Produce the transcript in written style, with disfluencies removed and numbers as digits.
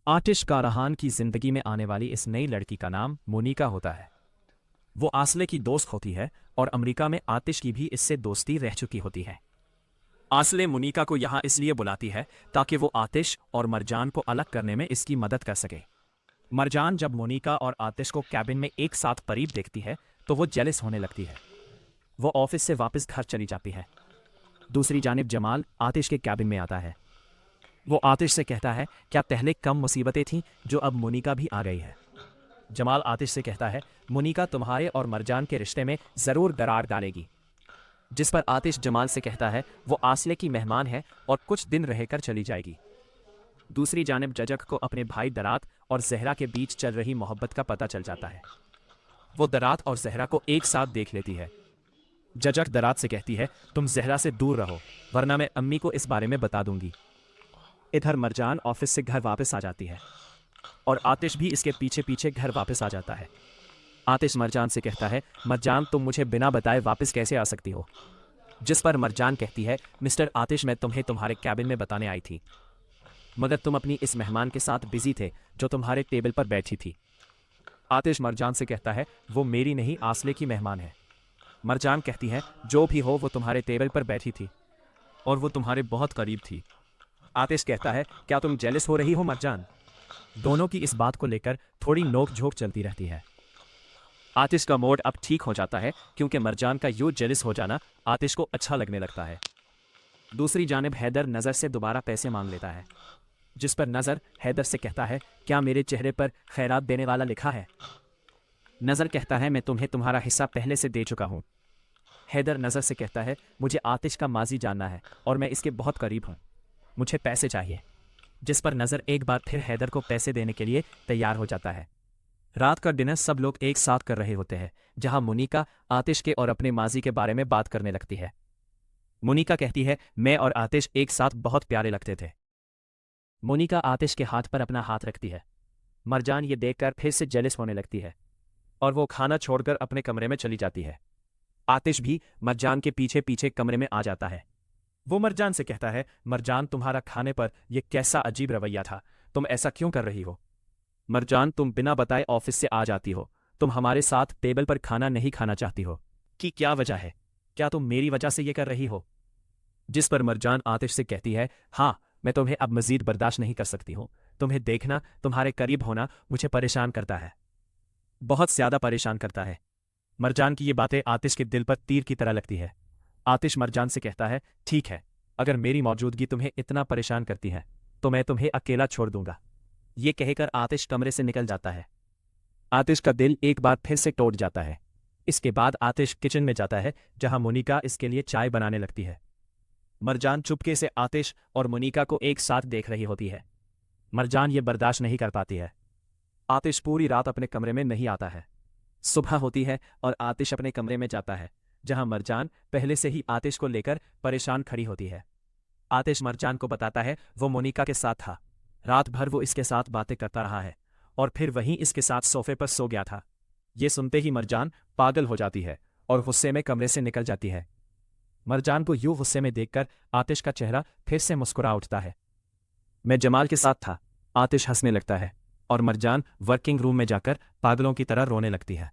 आतिश कारहान की जिंदगी में आने वाली इस नई लड़की का नाम मोनिका होता है। वो आसले की दोस्त होती है और अमेरिका में आतिश की भी इससे दोस्ती रह चुकी होती है। आसले मोनिका को यहाँ इसलिए बुलाती है ताकि वो आतिश और मरजान को अलग करने में इसकी मदद कर सके। मरजान जब मोनिका और आतिश को कैबिन में एक साथ करीब देखती है तो वो जेलस होने लगती है। वो ऑफिस से वापस घर चली जाती है। दूसरी जानिब जमाल आतिश के कैबिन में आता है। वो आतिश से कहता है, क्या पहले कम मुसीबतें थीं जो अब मोनिका भी आ गई है। जमाल आतिश से कहता है, मोनिका तुम्हारे और मरजान के रिश्ते में ज़रूर दरार डालेगी। जिस पर आतिश जमाल से कहता है वो आसले की मेहमान है और कुछ दिन रहकर चली जाएगी। दूसरी जानिब जजक को अपने भाई दरात और जहरा के बीच चल रही मोहब्बत का पता चल जाता है। वो दरात और जहरा को एक साथ देख लेती है। जजक दरात से कहती है, तुम जहरा से दूर रहो वरना मैं अम्मी को इस बारे में बता दूंगी। इधर मरजान ऑफिस से घर वापस आ जाती है और आतिश भी इसके पीछे पीछे घर वापस आ जाता है। आतिश मरजान से कहता है, मरजान तुम मुझे बिना बताए वापस कैसे आ सकती हो। जिस पर मरजान कहती है, मिस्टर आतिश मैं तुम्हें तुम्हारे कैबिन में बताने आई थी मगर तुम अपनी इस मेहमान के साथ बिजी थे जो तुम्हारे टेबल पर बैठी थी। आतिश मरजान से कहता है, वो मेरी नहीं आसले की मेहमान है। मरजान कहती है, जो भी हो वो तुम्हारे टेबल पर बैठी थी और वो तुम्हारे बहुत करीब थी। आतिश कहता है, क्या तुम जेलस हो रही हो मरजान। दोनों की इस बात को लेकर थोड़ी नोक झोंक चलती रहती है। आतिश का मूड अब ठीक हो जाता है क्योंकि मरजान का यूं जेलस हो जाना आतिश को अच्छा लगने लगता है। दूसरी जानिब हैदर नज़र से दोबारा पैसे मांग लेता है। जिस पर नज़र हैदर से कहता है, क्या मेरे चेहरे पर खैरात देने वाला लिखा है। नज़र कहता है, मैं तुम्हें तुम्हारा हिस्सा पहले से दे चुका हूँ। हैदर नज़र से कहता है, मुझे आतिश का माजी जानना है और मैं इसके बहुत करीब हूँ, मुझे पैसे चाहिए। जिस पर नज़र एक बार फिर हैदर को पैसे देने के लिए तैयार हो जाता है। रात का डिनर सब लोग एक साथ कर रहे होते हैं जहां मोनिका आतिश के और अपने माजी के बारे में बात करने लगती है। मोनिका कहती है, मैं और आतिश एक साथ बहुत प्यारे लगते थे। मोनिका आतिश के हाथ पर अपना हाथ रखती है। मरजान ये देखकर फिर से जेलस होने लगती है और वो खाना छोड़कर अपने कमरे में चली जाती है। आतिश भी मरजान के पीछे पीछे कमरे में आ जाता है। वो मरजान से कहता है, मरजान तुम्हारा खाने पर यह कैसा अजीब रवैया था, तुम ऐसा क्यों कर रही हो। मरजान तुम बिना बताए ऑफिस से आ जाती हो, तुम हमारे साथ टेबल पर खाना नहीं खाना चाहती हो कि क्या वजह है, क्या तुम मेरी वजह से ये कर रही हो। जिस पर मरजान आतिश से कहती है, हाँ मैं तुम्हें अब मजीद बर्दाश्त नहीं कर सकती हूँ, तुम्हें देखना तुम्हारे करीब होना मुझे परेशान करता है, बहुत ज्यादा परेशान करता है। मरजान की ये बातें आतिश के दिल पर तीर की तरह लगती है। आतिश मरजान से कहता है, ठीक है अगर मेरी मौजूदगी तुम्हें इतना परेशान करती है तो मैं तुम्हें अकेला छोड़ दूंगा। ये कहकर आतिश कमरे से निकल जाता है। आतिश का दिल एक बार फिर से टूट जाता है। इसके बाद आतिश किचन में जाता है जहां मोनिका इसके लिए चाय बनाने लगती है। मरजान चुपके से आतिश और मोनिका को एक साथ देख रही होती है। मरजान ये बर्दाश्त नहीं कर पाती है। आतिश पूरी रात अपने कमरे में नहीं आता है। सुबह होती है और आतिश अपने कमरे में जाता है जहां मरजान पहले से ही आतिश को लेकर परेशान खड़ी होती है। आतिश मरजान को बताता है वो मोनिका के साथ था, रात भर वो इसके साथ बातें करता रहा है और फिर वहीं इसके साथ सोफे पर सो गया था। ये सुनते ही मरजान पागल हो जाती है और गुस्से में कमरे से निकल जाती है। मरजान को यूं गुस्से में देखकर आतिश का चेहरा फिर से मुस्कुरा उठता है। मैं जमाल के साथ था। आतिश हंसने लगता है और मरजान वर्किंग रूम में जाकर पागलों की तरह रोने लगती है।